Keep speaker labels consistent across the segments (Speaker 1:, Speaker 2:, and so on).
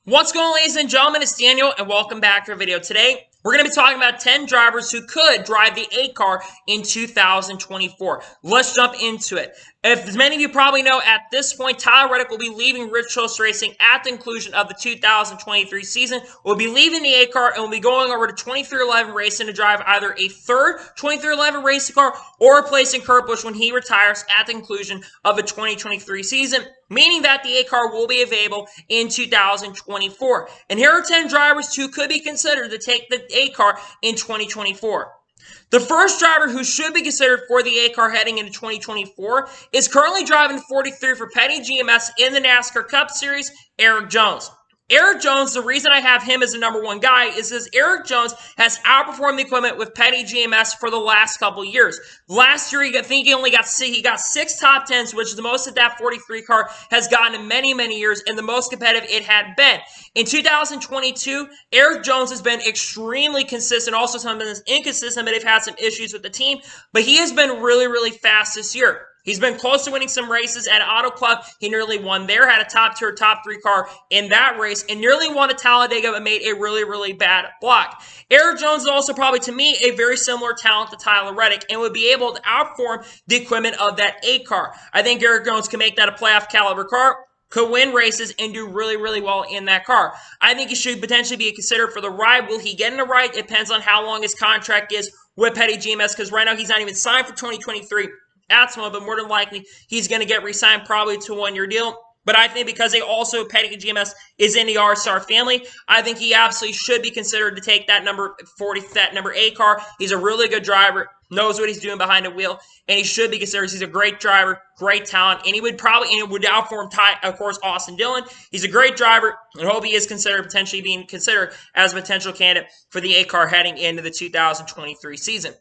Speaker 1: What's going on, ladies and gentlemen? It's Daniel, and welcome back to our video. Today, we're going to be talking about 10 drivers who could drive the 8 car in 2024. Let's jump into it. As many of you probably know, at this point, Tyler Reddick will be leaving Rich Choice Racing at the conclusion of the 2023 season. We'll be leaving the 8 car, and we'll be going over to 2311 Racing to drive either a third 2311 racing car or replacing Kurt Busch when he retires at the conclusion of the 2023 season, meaning that the 8 car will be available in 2024. And here are 10 drivers who could be considered to take the 8 car in 2024. The first driver who should be considered for the 8 car heading into 2024 is currently driving 43 for Petty GMS in the NASCAR Cup Series, Erik Jones. Erik Jones, the reason I have him as the number one guy is because Erik Jones has outperformed the equipment with Petty GMS for the last couple years. Last year, I think he got 6 top 10s, which is the most that 43 car has gotten in many, many years, and the most competitive it had been. In 2022, Erik Jones has been extremely consistent, also sometimes inconsistent, but they've had some issues with the team, but he has been really, really fast this year. He's been close to winning some races at Auto Club. He nearly won there, had a top-tier, top-3 car in that race, and nearly won at Talladega, but made a really, really bad block. Erik Jones is also probably, to me, a very similar talent to Tyler Reddick and would be able to outperform the equipment of that 8 car. I think Erik Jones can make that a playoff caliber car, could win races, and do really, really well in that car. I think he should potentially be considered for the ride. Will he get in the ride? It depends on how long his contract is with Petty GMS, because right now he's not even signed for 2023. At some, but more than likely, he's going to get re-signed probably to a one-year deal. But I think because they also, Petty GMS is in the R-Star family, I think he absolutely should be considered to take that number 40, that number 8 car. He's a really good driver, knows what he's doing behind the wheel, and he should be considered. He's a great driver, great talent, and he would probably, and it would outperform, of course, Austin Dillon. He's a great driver, and hope he is considered, potentially being considered as a potential candidate for the 8 car heading into the 2023 season.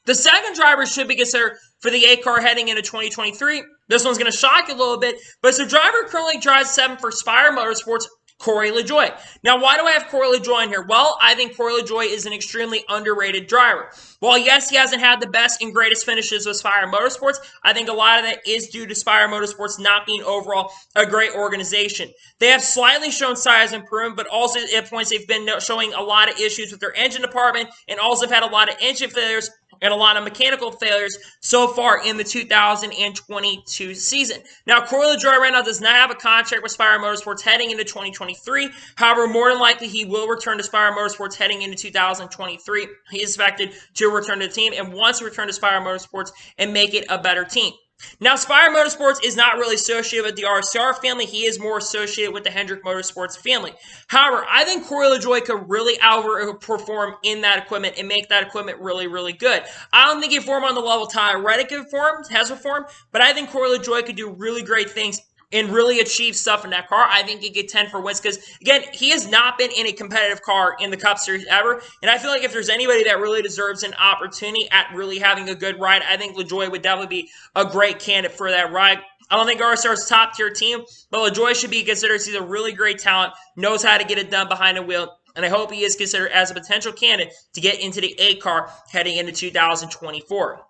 Speaker 1: The second driver should be considered for the 8 car heading into 2023. This one's going to shock you a little bit, but it's a driver who currently drives 7 for Spire Motorsports, Corey Lejoy. Now, why do I have Corey Lejoy in here? Well, I think Corey Lejoy is an extremely underrated driver. While, yes, he hasn't had the best and greatest finishes with Spire Motorsports, I think a lot of that is due to Spire Motorsports not being overall a great organization. They have slightly shown size improvement, but also at points they've been showing a lot of issues with their engine department and also have had a lot of engine failures and a lot of mechanical failures so far in the 2022 season. Now, Corey Lejoy right now does not have a contract with Spire Motorsports heading into 2023. However, more than likely, he will return to Spire Motorsports heading into 2023. He is expected to return to the team and wants to return to Spire Motorsports and make it a better team. Now, Spire Motorsports is not really associated with the RCR family. He is more associated with the Hendrick Motorsports family. However, I think Corey Lejoy could really outperform in that equipment and make that equipment really, really good. I don't think he performed on the level Tyler Reddick has performed, but I think Corey Lejoy could do really great things and really achieve stuff in that car. I think he could get 10 for wins because, again, he has not been in a competitive car in the Cup Series ever, and I feel like if there's anybody that really deserves an opportunity at really having a good ride, I think Lejoy would definitely be a great candidate for that ride. I don't think RSR is a top-tier team, but Lejoy should be considered. He's a really great talent, knows how to get it done behind the wheel, and I hope he is considered as a potential candidate to get into the 8 car heading into 2024.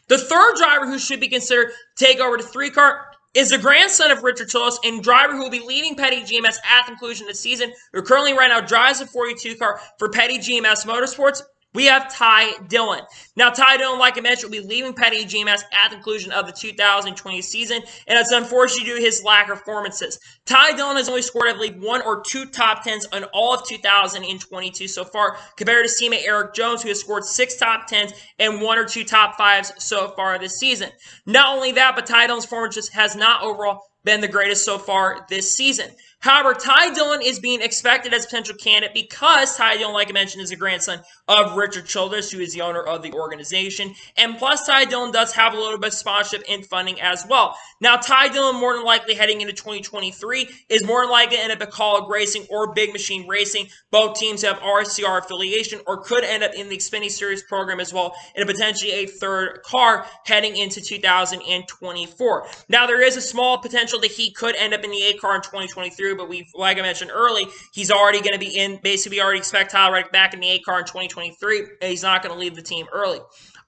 Speaker 1: The third driver who should be considered to take over the 3 car is the grandson of Richard Choice and driver who will be leaving Petty GMS at the conclusion of the season, who currently right now drives a 42 car for Petty GMS Motorsports. We have Ty Dillon. Now, Ty Dillon, like I mentioned, will be leaving Petty GMS at the conclusion of the 2020 season, and it's unfortunate due to his lack of performances. Ty Dillon has only scored, I believe, 1 or 2 top 10s on all of 2022 so far, compared to his teammate Erik Jones, who has scored 6 top 10s and 1 or 2 top 5s so far this season. Not only that, but Ty Dillon's performance just has not overall been the greatest so far this season. However, Ty Dillon is being expected as a potential candidate because Ty Dillon, like I mentioned, is a grandson of Richard Childress, who is the owner of the organization. And plus, Ty Dillon does have a little bit of sponsorship and funding as well. Now, Ty Dillon, more than likely heading into 2023, is more than likely to end up at College Racing or Big Machine Racing. Both teams have RCR affiliation or could end up in the Xfinity Series program as well, and potentially a 3rd car heading into 2024. Now, there is a small potential that he could end up in the 8 car in 2023, but like I mentioned early, he's already going to be in. Basically, we already expect Tyler Reddick back in the 8 car in 2023, and he's not going to leave the team early.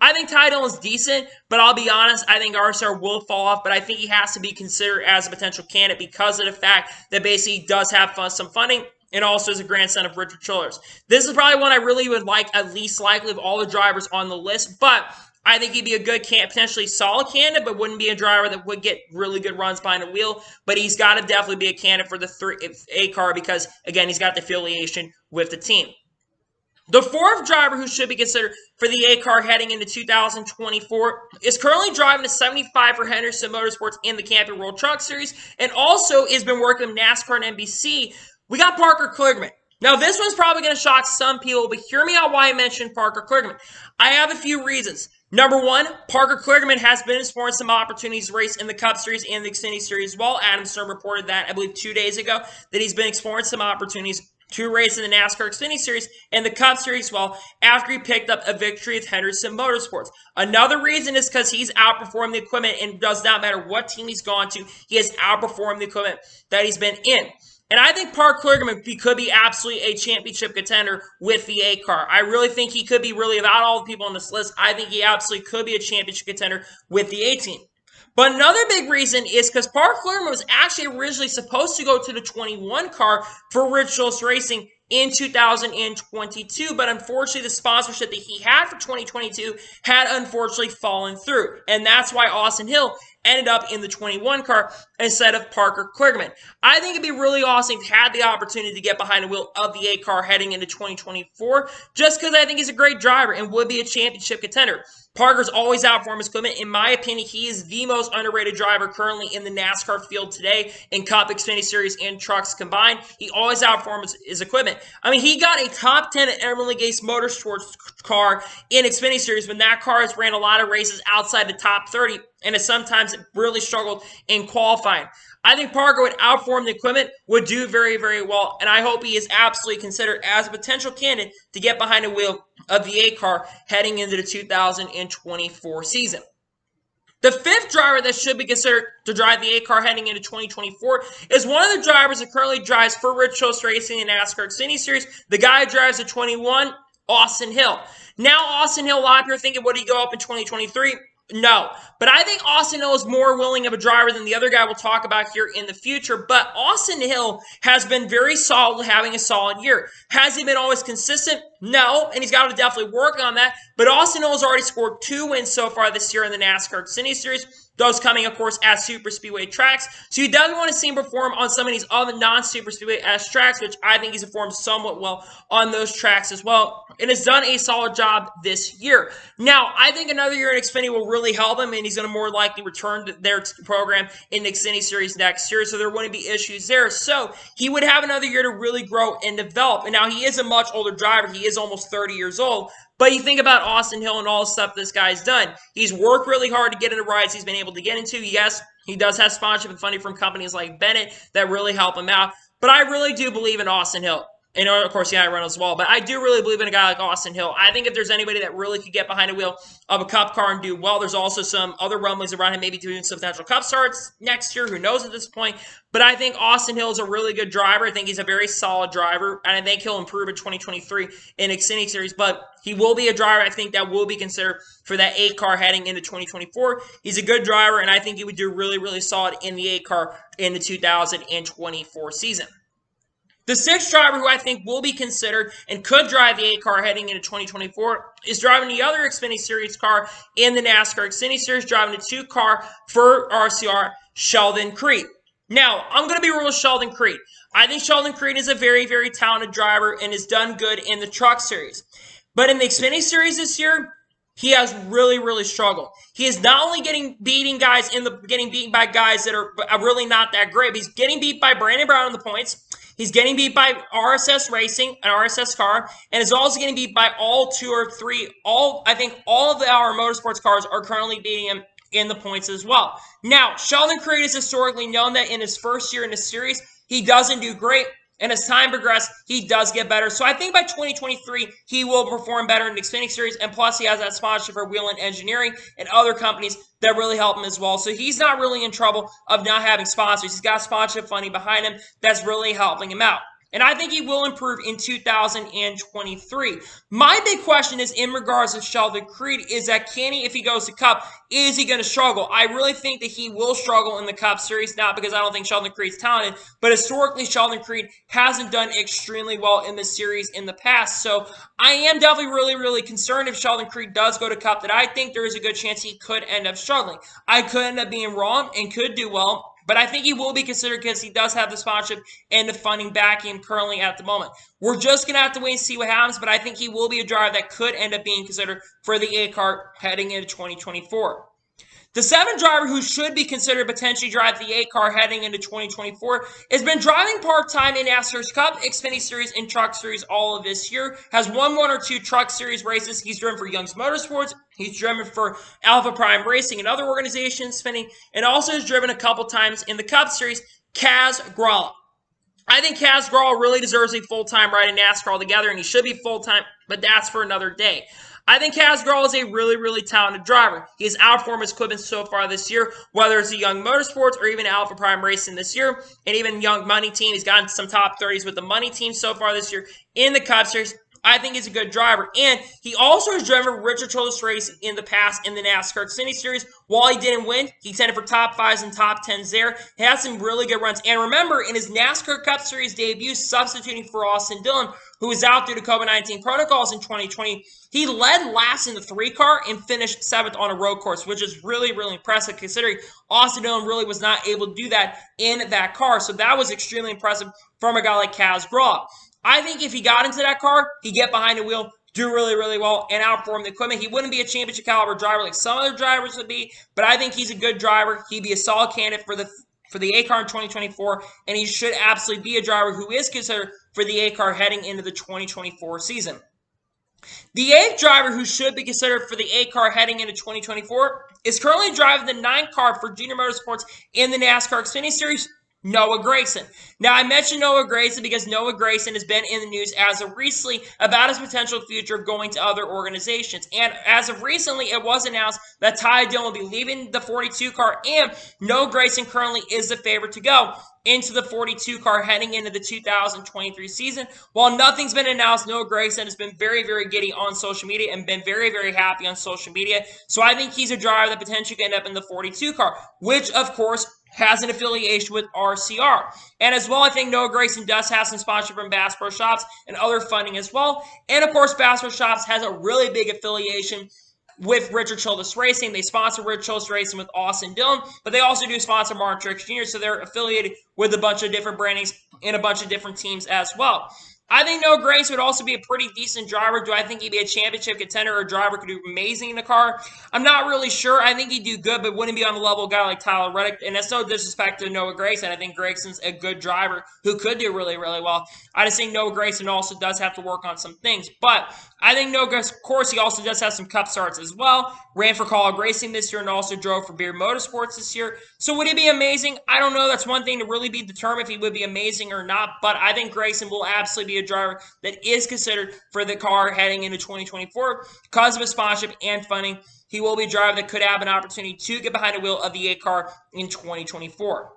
Speaker 1: I think Dillon is decent, but I'll be honest, I think RSR will fall off, but I think he has to be considered as a potential candidate because of the fact that basically he does have some funding and also is a grandson of Richard Childress. This is probably one I really would like, at least likely of all the drivers on the list, but I think he'd be a good, potentially solid candidate, but wouldn't be a driver that would get really good runs behind the wheel. But he's got to definitely be a candidate for the A car because, again, he's got the affiliation with the team. The fourth driver who should be considered for the A car heading into 2024 is currently driving a 75 for Henderson Motorsports in the Camping World Truck Series and also has been working with NASCAR and NBC. We got Parker Kligerman. Now, this one's probably going to shock some people, but hear me out why I mentioned Parker Kligerman. I have a few reasons. Number one, Parker Kligerman has been exploring some opportunities to race in the Cup Series and the Xfinity Series as well. Adam Stern reported that, I believe, 2 days ago, that he's been exploring some opportunities to race in the NASCAR Xfinity Series and the Cup Series as well after he picked up a victory with Henderson Motorsports. Another reason is because he's outperformed the equipment and does not matter what team he's gone to, he has outperformed the equipment that he's been in. And I think Parker Kligerman could be absolutely a championship contender with the A car. I really think he could be really, without all the people on this list, I think he absolutely could be a championship contender with the A team. But another big reason is because Parker Kligerman was actually originally supposed to go to the 21 car for Rich Schultz Racing in 2022, but unfortunately the sponsorship that he had for 2022 had unfortunately fallen through, and that's why Austin Hill ended up in the 21 car instead of Parker Kligerman. I think it'd be really awesome if he had the opportunity to get behind the wheel of the A car heading into 2024, just because I think he's a great driver and would be a championship contender. Parker's always outperformed his equipment. In my opinion, he is the most underrated driver currently in the NASCAR field today in Cup, Xfinity Series, and trucks combined. He always outperforms his equipment. I mean, he got a top 10 at Emily Gase Motorsports car in Xfinity Series when that car has ran a lot of races outside the top 30 and has sometimes really struggled in qualifying. I think Parker would outperform the equipment, would do very, very well, and I hope he is absolutely considered as a potential candidate to get behind the wheel of the A car heading into the 2024 season. The fifth driver that should be considered to drive the A car heading into 2024 is one of the drivers that currently drives for Rich Schultz Racing in the NASCAR Xfinity Series. The guy who drives the 21, Austin Hill. Now, Austin Hill, a lot of people are thinking, would he go up in 2023? No, but I think Austin Hill is more willing of a driver than the other guy we'll talk about here in the future. But Austin Hill has been very solid, having a solid year. Has he been always consistent? No, and he's got to definitely work on that. But Austin Hill has already scored 2 wins so far this year in the NASCAR Xfinity Series. Those coming, of course, at super speedway tracks. So you definitely want to see him perform on some of these other non-super speedway-esque tracks, which I think he's performed somewhat well on those tracks as well. And has done a solid job this year. Now, I think another year in Xfinity will really help him, and he's going to more likely return to their program in the Xfinity Series next year, so there wouldn't be issues there. So he would have another year to really grow and develop. And now he is a much older driver. He is almost 30 years old. But you think about Austin Hill and all the stuff this guy's done. He's worked really hard to get into rides he's been able to get into. Yes, he does have sponsorship and funding from companies like Bennett that really help him out. But I really do believe in Austin Hill. And, of course, yeah, I run as well. But I do really believe in a guy like Austin Hill. I think if there's anybody that really could get behind the wheel of a Cup car and do well, there's also some other rumblings around him maybe doing some potential Cup starts next year. Who knows at this point? But I think Austin Hill is a really good driver. I think he's a very solid driver. And I think he'll improve in 2023 in Xfinity Series. But he will be a driver, I think, that will be considered for that A car heading into 2024. He's a good driver, and I think he would do really, really solid in the A car in the 2024 season. The sixth driver who I think will be considered and could drive the A car heading into 2024 is driving the other Xfinity Series car in the NASCAR Xfinity Series, driving the 2 car for RCR, Sheldon Creed. Now, I'm going to be real with Sheldon Creed. I think Sheldon Creed is a very, very talented driver and has done good in the Truck Series. But in the Xfinity Series this year, he has really, really struggled. He is not only getting beaten by guys that are really not that great, but he's getting beat by Brandon Brown on the points. He's getting beat by RSS Racing, an RSS car, and is also getting beat by I think all of our motorsports cars are currently beating him in the points as well. Now, Sheldon Creed is historically known that in his first year in the series, he doesn't do great. And as time progresses, he does get better. So I think by 2023, he will perform better in the Xfinity Series. And plus, he has that sponsorship for Whelen Engineering and other companies that really help him as well. So he's not really in trouble of not having sponsors. He's got sponsorship funding behind him that's really helping him out. And I think he will improve in 2023. My big question is in regards to Sheldon Creed is that can he, if he goes to Cup, is he going to struggle? I really think that he will struggle in the Cup Series, not because I don't think Sheldon Creed's talented, but historically Sheldon Creed hasn't done extremely well in the series in the past. So I am definitely really concerned if Sheldon Creed does go to Cup that I think there is a good chance he could end up struggling. I could end up being wrong and could do well. But I think he will be considered because he does have the sponsorship and the funding backing him currently at the moment. We're just going to have to wait and see what happens, but I think he will be a driver that could end up being considered for the Eckhardt heading into 2024. The seventh driver who should be considered potentially drive the Eckhardt heading into 2024 has been driving part-time in NASCAR's Cup, Xfinity Series, and Truck Series all of this year. Has won one or two Truck Series races. He's driven for Young's Motorsports. He's driven for Alpha Prime Racing and other organizations, spinning, and also has driven a couple times in the Cup Series. Kaz Grala. I think Kaz Grala really deserves a full-time ride in NASCAR altogether, and he should be full-time, but that's for another day. I think Kaz Grala is a really talented driver. He has outperformed his equipment so far this year, whether it's the Young Motorsports or even Alpha Prime Racing this year, and even Young Money Team. He's gotten some top 30s with the Money Team so far this year in the Cup Series. I think he's a good driver. And he also has driven Richard Childress Racing in the past in the NASCAR Xfinity Series. While he didn't win, he tended for top 5s and top 10s there. He had some really good runs. And remember, in his NASCAR Cup Series debut, substituting for Austin Dillon, who was out due to COVID-19 protocols in 2020, he led last in the 3-car and finished 7th on a road course, which is really impressive considering Austin Dillon really was not able to do that in that car. So that was extremely impressive from a guy like Kaz Grala. I think if he got into that car, he'd get behind the wheel, do really well, and outperform the equipment. He wouldn't be a championship caliber driver like some other drivers would be, but I think he's a good driver. He'd be a solid candidate for the Eckhardt in 2024, and he should absolutely be a driver who is considered for the Eckhardt heading into the 2024 season. The 8th driver who should be considered for the Eckhardt heading into 2024 is currently driving the 9th car for Junior Motorsports in the NASCAR Xfinity Series, Noah Gragson. Now, I mentioned Noah Gragson because Noah Gragson has been in the news as of recently about his potential future of going to other organizations. And as of recently, it was announced that Dillon will be leaving the 42 car, and Noah Gragson currently is the favorite to go into the 42 car heading into the 2023 season. While nothing's been announced, Noah Gragson has been very giddy on social media and been very happy on social media. So I think he's a driver that potentially could end up in the 42 car, which of course has an affiliation with RCR. And as well, I think Noah Gragson does have some sponsorship from Bass Pro Shops and other funding as well. And of course, Bass Pro Shops has a really big affiliation with Richard Childress Racing. They sponsor Richard Childress Racing with Austin Dillon, but they also do sponsor Martin Truex Jr., so they're affiliated with a bunch of different brandings and a bunch of different teams as well. I think Noah Gragson would also be a pretty decent driver. Do I think he'd be a championship contender or a driver who could do amazing in the car? I'm not really sure. I think he'd do good, but wouldn't be on the level of a guy like Tyler Reddick. And that's no disrespect to Noah Gragson. I think Gragson's a good driver who could do really well. I just think Noah Gragson also does have to work on some things. But I think Noah Gragson, of course, he also does have some Cup starts as well. Ran for College Racing this year and also drove for Beard Motorsports this year. So would he be amazing? I don't know. That's one thing to really be determined if he would be amazing or not. But I think Gragson will absolutely be a driver that is considered for the car heading into 2024 because of his sponsorship and funding. He will be a driver that could have an opportunity to get behind the wheel of the Eckhardt in 2024.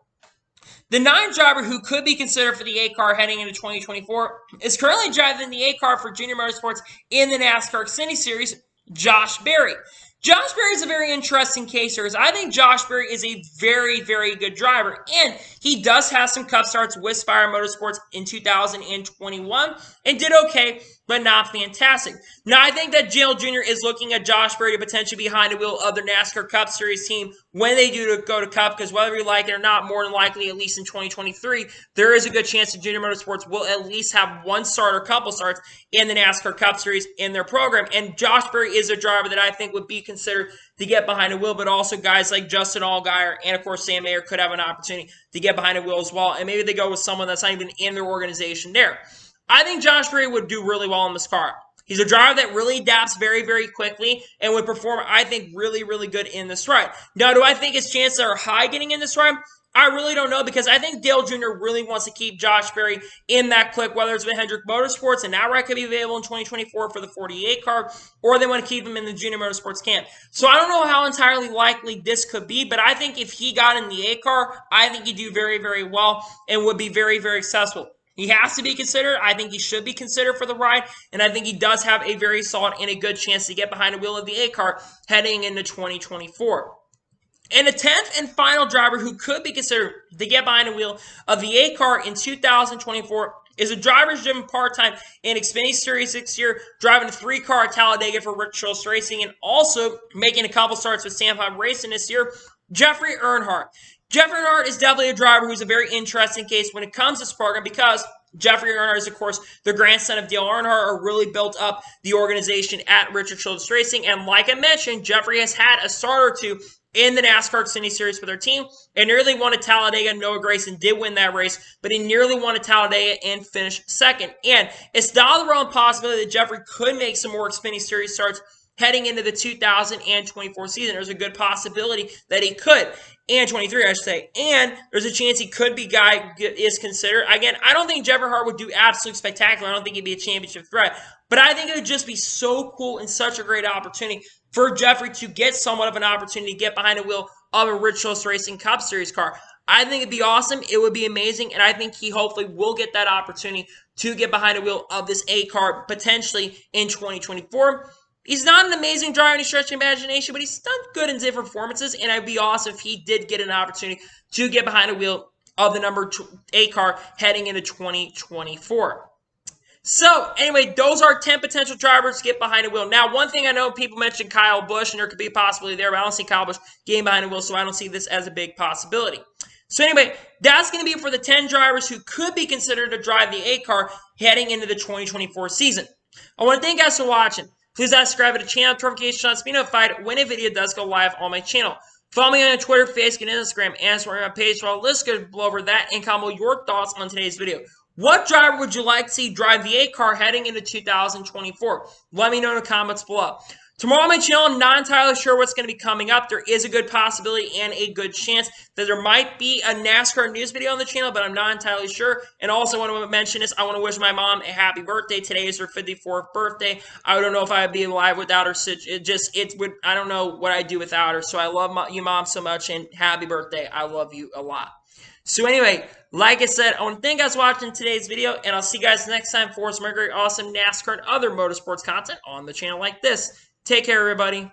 Speaker 1: The 9th driver who could be considered for the Eckhardt heading into 2024 is currently driving the Eckhardt for Junior Motorsports in the NASCAR Xfinity Series, Josh Berry. Josh Berry is a very interesting case here, as I think Josh Berry is a very good driver, and he does have some Cup starts with Spire Motorsports in 2021 and did okay, but not fantastic. Now, I think that Dale Jr. is looking at Josh Berry to potentially be behind the wheel of their NASCAR Cup Series team when they do go to Cup, because whether you like it or not, more than likely, at least in 2023, there is a good chance that Junior Motorsports will at least have one start or couple starts in the NASCAR Cup Series in their program. And Josh Berry is a driver that I think would be considered to get behind the wheel, but also guys like Justin Allgaier and, of course, Sam Mayer could have an opportunity to get behind the wheel as well. And maybe they go with someone that's not even in their organization there. I think Josh Berry would do really well in this car. He's a driver that really adapts very quickly and would perform, I think, really good in this ride. Now, do I think his chances are high getting in this ride? I really don't know, because I think Dale Jr. really wants to keep Josh Berry in that clique, whether it's with Hendrick Motorsports, and that ride could be available in 2024 for the 48 car, or they want to keep him in the Junior Motorsports camp. So I don't know how entirely likely this could be, but I think if he got in the A car, I think he'd do very well and would be very successful. He has to be considered. I think he should be considered for the ride, and I think he does have a very solid and a good chance to get behind the wheel of the Eckhardt heading into 2024. And the 10th and final driver who could be considered to get behind the wheel of the Eckhardt in 2024 is a driver who's driven part-time in Xfinity Series 6 year, driving a 3-car at Talladega for Rich Schultz Racing, and also making a couple starts with Sam Racing this year, Jeffrey Eckhardt. Jeffrey Eckhardt is definitely a driver who's a very interesting case when it comes to this program because Jeffrey Eckhardt is, of course, the grandson of Dillon Eckhardt, who really built up the organization at Richard Schultz Racing. And like I mentioned, Jeffrey has had a start or two in the NASCAR Xfinity Series for their team and nearly won at Talladega. Noah Gragson did win that race, but he nearly won at Talladega and finished second. And it's not the realm possibility that Jeffrey could make some more Xfinity Series starts heading into the 2024 season. There's a good possibility that he could. And 23, I should say. And there's a chance he could be guy is considered. Again, I don't think Jeffrey Eckhardt would do absolutely spectacular. I don't think he'd be a championship threat. But I think it would just be so cool and such a great opportunity for Jeffrey to get somewhat of an opportunity to get behind the wheel of a Rich Schultz Racing Cup Series car. I think it'd be awesome. It would be amazing. And I think he hopefully will get that opportunity to get behind the wheel of this Eckhardt potentially in 2024. He's not an amazing driver in any stretch of imagination, but he's done good in different performances, and it'd be awesome if he did get an opportunity to get behind the wheel of the number 8 car heading into 2024. So, anyway, those are 10 potential drivers to get behind the wheel. Now, one thing I know, people mentioned Kyle Busch, and there could be a possibility there, but I don't see Kyle Busch getting behind the wheel, so I don't see this as a big possibility. So anyway, that's going to be for the 10 drivers who could be considered to drive the Eckhardt heading into the 2024 season. I want to thank you guys for watching. Please subscribe to the channel, notifications to be notified when a video does go live on my channel. Follow me on Twitter, Facebook, and Instagram, and support my page for all listeners below over that, and comment your thoughts on today's video. What driver would you like to see drive the Eckhardt heading into 2024? Let me know in the comments below. Tomorrow on my channel, I'm not entirely sure what's going to be coming up. There is a good possibility and a good chance that there might be a NASCAR news video on the channel, but I'm not entirely sure. And also, I want to mention this. I want to wish my mom a happy birthday. Today is her 54th birthday. I don't know if I'd be alive without her. I don't know what I'd do without her. So I love you, Mom, so much, and happy birthday. I love you a lot. So anyway, like I said, I want to thank you guys for watching today's video, and I'll see you guys next time for some great, awesome NASCAR and other motorsports content on the channel like this. Take care, everybody.